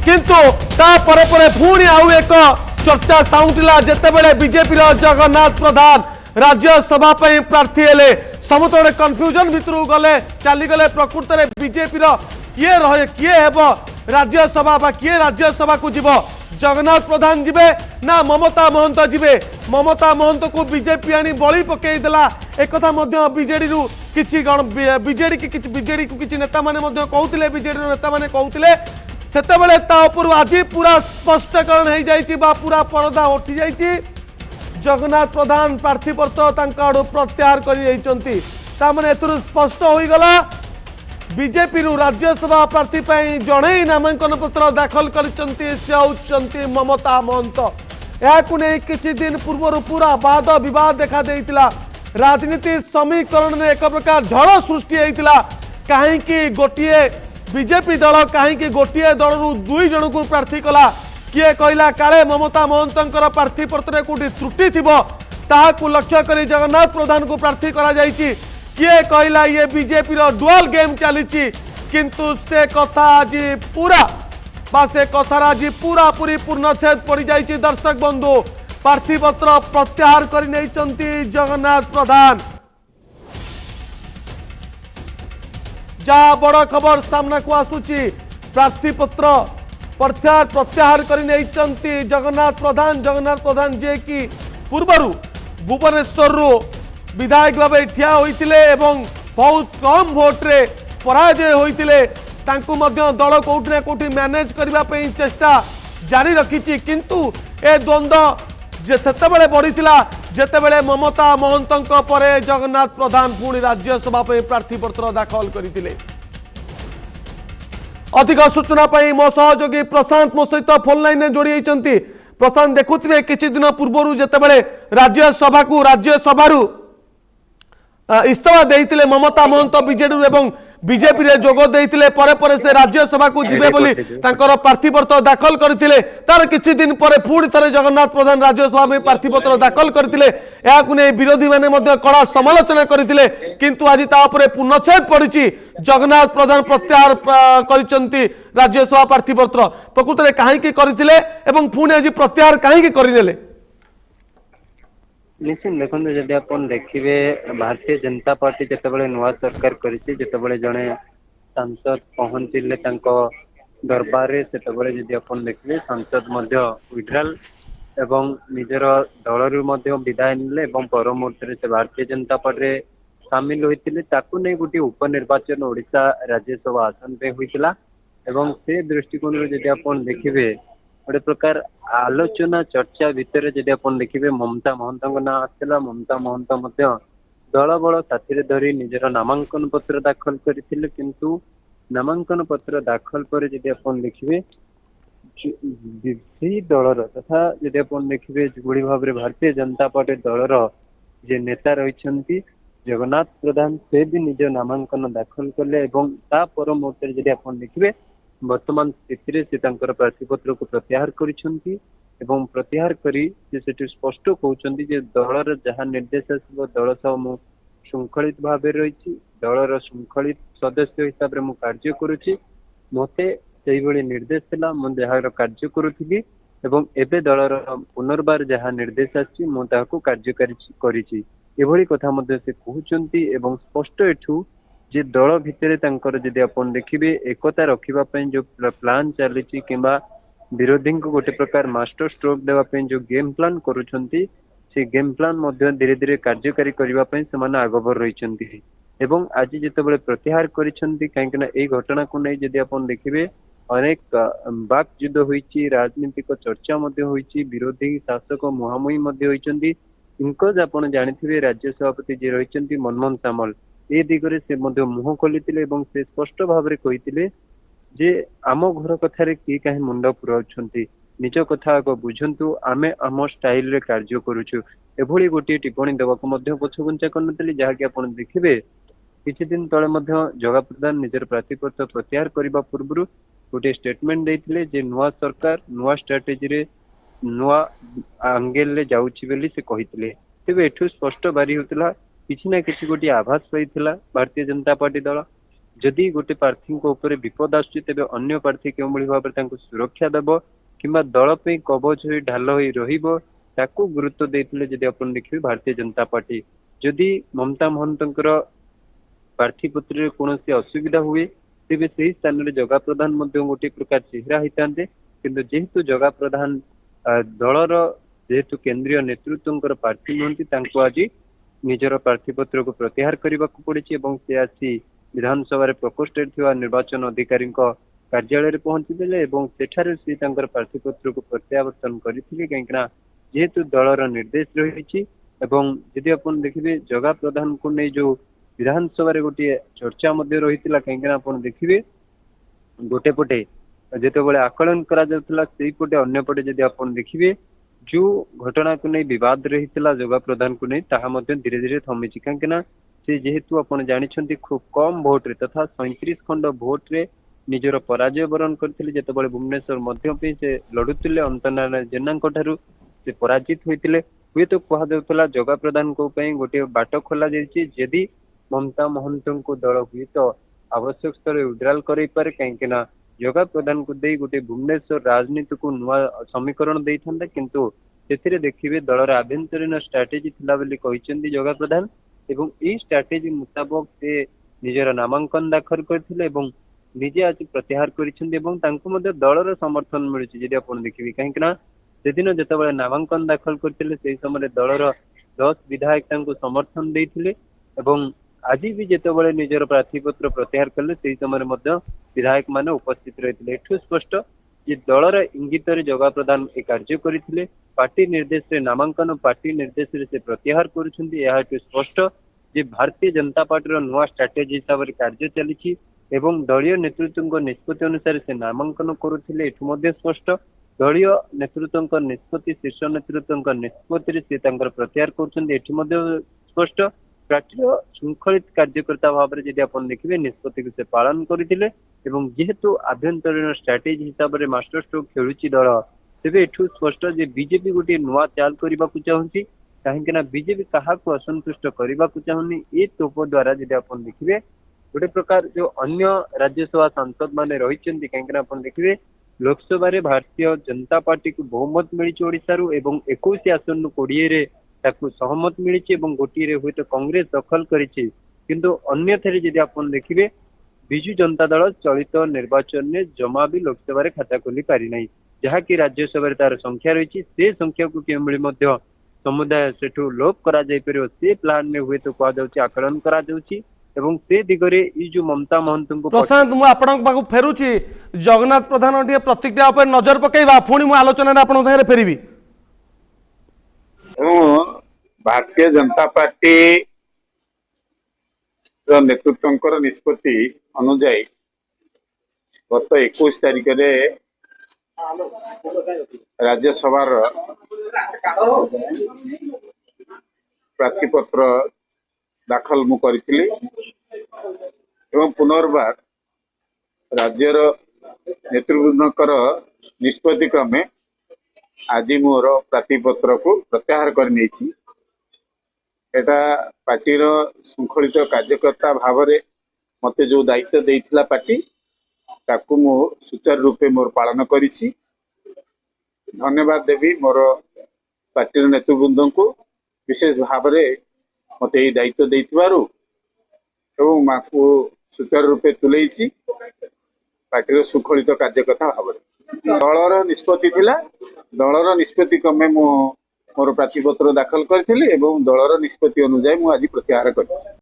किंतु ता परे परे पुणी आउ एक चर्चा साउंटिला जेतेबेले बीजेपी जगन्नाथ प्रधान राज्यसभा प्रार्थी हेले समस्त गोटे कन्फ्यूजन भितर गले चली गले प्रकृत में बीजेपी किए रहे किए हेब राज्यसभा बा किए राज्यसभा को जीव जगन्नाथ प्रधान जीवे ना ममता महंत जीवे ममता महंत को बीजेपी आनी बली पकईदेला एक बीजेडी किछि बीजेडी की बीजेडी को किछि नेता माने मध्य कहउतिले बीजेडी नेता माने कहउतिले सेतेबेले ता ऊपर आज पूरा स्पष्टीकरण हो जाइछि बा पूरा पर्दा उठी जाइछि जगन्नाथ प्रधान प्रार्थीपत्र तांका आडू प्रत्याहार करि तामने एतरु स्पष्ट हो गला बीजेपी राज्यसभा प्रार्थी जड़े नामांकन पत्र दाखल कर ममता महंत या किछि दिन पूर्व पूरा वाद विवाद देखा देइतिला राजनीति समीकरण में एक प्रकार झड़ सृष्टि होइतिला कहीं गोटे बीजेपी दल कहीं गोटे दल दुई जन को प्रार्थी कला किए कहला काले ममता महंतर प्रार्थी पत्र कोटी त्रुटि थी ताकू लक्ष्य कर जगन्नाथ प्रधान को प्रार्थी करा जाइछि किए कहला ये बीजेपी डुअल गेम चली किंतु से कथा आज पूरा से कथार आज पूरा पूरी पूर्णछेद पड़ जाइछि दर्शक बंधु प्रार्थीपत्र प्रत्याहार कर जगन्नाथ प्रधान जहाँ बड़ खबर सामना को आसुची प्रार्थीपत्र प्रत्याहार कर जगन्नाथ प्रधान जे कि पूर्वर भुवनेश्वर विधायक भाव ठिया होइतिले एवं बहुत कम भोट रे पराजय होइतिले तांकु मध्य दल कोठी ना कोठी मैनेज करबा पई चेष्टा जारी रखिछि किंतु ए द्वंद्व जे सेतेबेले बढ़िथिला जेतेबेले ममता महंतक परे जगन्नाथ प्रधान पुणी राज्यसभा पे प्रार्थी पत्र दाखल करथिले। अधिक सूचना पाई मो सहयोगी प्रशांत मो सहित फोन लाइन में जोड़ी होइचंती। प्रशांत देखुथिबे किछि दिन पूर्व जेतेबेले राज्यसभा को राज्यसभा इस्तीफा देइतिले ममता महंत बीजेडी एवं बीजेपी रे जोग देइतिले परे परे से राज्यसभा को जिबे बोली तांकर प्रार्थीपत्र दाखल करथिले तार किछि दिन परे पुणी थरे जगन्नाथ प्रधान राज्यसभा में प्रार्थीपत्र दाखल करथिले याकु नै विरोधी माने मध्ये कड़ा समालोचना करथिले किंतु आज ता उपरे पूर्णछेद पड़िछि जगन्नाथ प्रधान प्रत्याहार करिसंती राज्यसभा प्रार्थीपत्र प्रकृत रे काहे की करथिले एवं पुणी आज प्रत्याहार काहे की करिनेले निश्चित देखो जब आप देखिए भारतीय जनता पार्टी जितेबाला नुआ सरकार करिछि जितेबाला जड़े सांसद पहुंचले दरबार से जब आप देखिए सांसद विड्रल एवं निजर दल विदाय निले पर मुहूर्त से भारतीय जनता पार्टी सामिल होते गोटे उपनिर्वाचन ओडिशा राज्यसभा आसन पे होता एवं से दृष्टिकोण जब आप देखिए गोटे प्रकार आलोचना चर्चा भितर जब आप देखिए ममता महंत ना आसला ममता महंत दल बल साथी धरी निजर नामांकन पत्र दाखल करथिले किंतु नामांकन पत्र दाखल पर जब आप देखिए दलर तथा जब आप देखिए जोड़ी भाव में भारतीय जनता पार्टी दलर जे नेता रही जगन्नाथ प्रधान से भी निज नामांकन दाखल कले पर मुहूर्त जब आप देखिए वर्तमान स्थिति से प्रार्थीपत्र को प्रत्याहार करिसेंती एवं प्रत्याहार करी से स्पष्ट कहउछंती जे दलर जहाँ निर्देश आसब दल सह मु श्रृंखलित भाव रही दलर श्रृंखलित सदस्य हिसाब से मु कार्य करुछि मते सेही भली निर्देश थिला मु जहाँ कार्य करुथिली एवं एबे दलर पुनर्बार जहाँ निर्देश आछि मु ताहाको कार्यकारी करिछि एभली कथा मध्ये से कहउछंती एवं स्पष्ट एठू जे दल भितर जदि आप देखिए एकता रखापी जो प्लान चली किंबा विरोधी को गोटे प्रकार मास्टर स्ट्रोक देवाई जो गेम प्लान करुछंती से गेम प्लान धीरे धीरे कार्यकारी करने से आगभर रही आज जिते प्रत्याहार करिसेंती कहीं घटना को नहीं जदि आप देखिए अनेक बाक युद्ध होइछि राजनीतिक चर्चा होइछि विरोधी शासक मुहांमुही होइछंती इनकज आप जानिथिबे राज्य सभापति जे रहिछंती मनमोहन सामल ए दिगरे से मुह खोली से स्पष्ट भाव में कही जे आम घर कथार किए कहीं मुंड पुराउछंती निज कथा आग बुझंतु आमे आम स्टाइल रे कार्य करुछु एभली गोटे टिप्पणी देवाक पछगुंचा करनथि जहाँकि आप देखिए किछि दिन तले जगा प्रधान निजर प्रार्थीपत्र प्रत्याहार करने पूर्व गोटे स्टेटमेंट देइथिले जे नुआ सरकार नुआ स्ट्राटेजी रे नुआ आंगेल ले जाउछि बेली से कहिथिले तेबे एठु स्पष्ट बारी होतला किसी ना किसी गोटे आभास पाई भारतीय जनता पार्टी दल जदि गोटे प्रार्थी ऊपर विपद आसुची तेबे अन्य प्रार्थी केउ भली भाबरे तांको सुरक्षा देबो किंबा दल पे कवच होई ढाल होई रहिबो ताकू गुरुत्व देथिले जदि अपन देखिबे भारतीय जनता पार्टी जदि ममता महंतकर प्रार्थी पत्र कौन असुविधा हुए तेबे से स्थान में जगह प्रधान गोटे प्रकार चेहरा होता किंतु जेहेतु जगह प्रधान दलर जेहेतु केंद्रीय नेतृत्व प्रार्थी नुहति आज निजर प्रार्थी पत्र को प्रत्याहार करने को पड़ी से आसी विधानसभा प्रकोष्ठ निर्वाचन अधिकारी कार्यालय पहुंचीदे सेठारे से प्रार्थी पत्र को प्रत्यावर्तन करते कहीं जेहेतु दलर निर्देश रही जदि अपन देखिए जगह प्रधान को नहीं जो विधानसभा गोटे चर्चा रही कहीं देखिए गोटे पटे जिते आकलन करपटे अन्य पटे जदि अपन देखिए जो घटना को नहीं विवाद रही जगह प्रधान को नहीं ताहा धीरे धीरे थमी कहीं से जेहेतु अपन जानते खूब कम भोट रे तथा 37 खंड भोट रे निजर पराजय वरण करते जिते भुवनेश्वर से लड़ुले अंतनारायण जेना से पराजित होते हुए तो कहला जगह प्रधान को गोटे बाट खोल जदि ममता महंत को दल हुए तो आवश्यक स्तर विड्रॉल कर पारे कहीं जगह प्रधान को दे गोटे भुवनेश्वर राजनीति को नुआ समीकरण दे था किंतु से देखिए दलर आभ्यंतरीण स्ट्राटेजी थिला बोली कहिसेंती जगह प्रधान एवं ई स्ट्राटेजी मुताबक से निजर नामांकन दाखल करथिले एवं निजे आज प्रत्याहार करिसेंती एवं तांको मध्ये दलर समर्थन मिलुछि जदि आपण देखिबे कहीं सेदिन जेतेबेले नामांकन दाखल करथिले सेही समय दलर 10 विधायक तांको समर्थन देथिले एवं आज भी जेतेबेले निजर प्रार्थी पत्र प्रत्याहार कले सेही समय मध्ये विधायक माने उपस्थित रहिथिले एठु स्पष्ट जे दलर इंगित जगह प्रदान ए कार्य करथिले पार्टी निर्देश रे नामांकन पार्टी निर्देश रे से प्रत्याहार करुछंती एहा स्पष्ट जे भारतीय जनता पार्टी रो नुआ स्ट्रेटेजी हिसाब रे कार्य चलीछि एवं दलीय नेतृत्व निष्पत्ति अनुसार से नामांकन करुथिले एठु मध्ये स्पष्ट दलीय नेतृत्व निष्पत्ति शीर्ष नेतृत्व निष्पत्ति से प्रत्याहार करुछंती एठु मध्ये स्पष्ट पार्टी श्रृंखलित कार्यकर्ता भाव में जब आप देखिए निष्पत्ति को से पालन करते जेहेतु आभ्यंतरीण स्ट्राटेजी हिसाब से मास्टर स्ट्रोक खेलुची दल तेरे एठू स्पष्ट जे बीजेपी गोटे नुआ चाल करने को चाहूँगी कहीं बीजेपी क्या असंतुष्ट करने को चाहूनी ये तोप द्वारा जब आप देखिए गोटे प्रकार जो अन्य राज्यसभा सांसद मैंने रही कहीं आप देखिए लोकसभा भारतीय जनता पार्टी को बहुमत मिली ओडिशारू 21 आसन 20 ताकू सहमत मिली गोटे हुए तो कांग्रेस दखल किंतु अन्यथारे जदि आप देखिए विजु जनता दल चलित निर्वाचन में जमा भी लोकसभा खाता खोली पारि नहीं जहाँकि राज्यसभा तार संख्या रही से संख्या को किभली समुदाय सेठू लोप करा जाय परियो से प्लान में हुए तो कह आकलन करा जाउची एवं से दिगरे ई जो ममता महंत को प्रशांत मु आपन पाखु फेरुची जगन्नाथ प्रधान टिके प्रतिक्रिया पर नजर पकेइबा पुणी मु आलोचना रे आपन संगे फेरिबी भारतीय जनता पार्टी नेतृत्व निष्पत्ति अनुजाई गत 21 तारिख रे राज्यसभा प्रार्थी पत्र दाखल मु करी एवं पुनर्बार राज्यर नेतृवृंदकर निष्पत्ति क्रमे आज मोर प्रार्थी पत्र को प्रत्याहार कर नहीं एटा पार्टीर श्रृंखलित कार्यकर्ता भाव में मते जो दायित्व देइथिला पार्टी ताकू मु सुचारू रूपे मोर पालन करिछि धन्यवाद देवी मोर पार्टी नेतृवृंद को विशेष भाव में मते ये दायित्व देइथिबारु एवं माकू सुचारू रूपे तुलेइछि पार्टीर श्रृंखलित कार्यकर्ता भाव में दलर निष्पत्ति थिला दलर निष्पत्ति क्रमे मु मोर प्रार्थी पत्र दाखल करथिली एवं दलर निष्पत्ति अनुसार मु आज प्रत्याहार करिछि।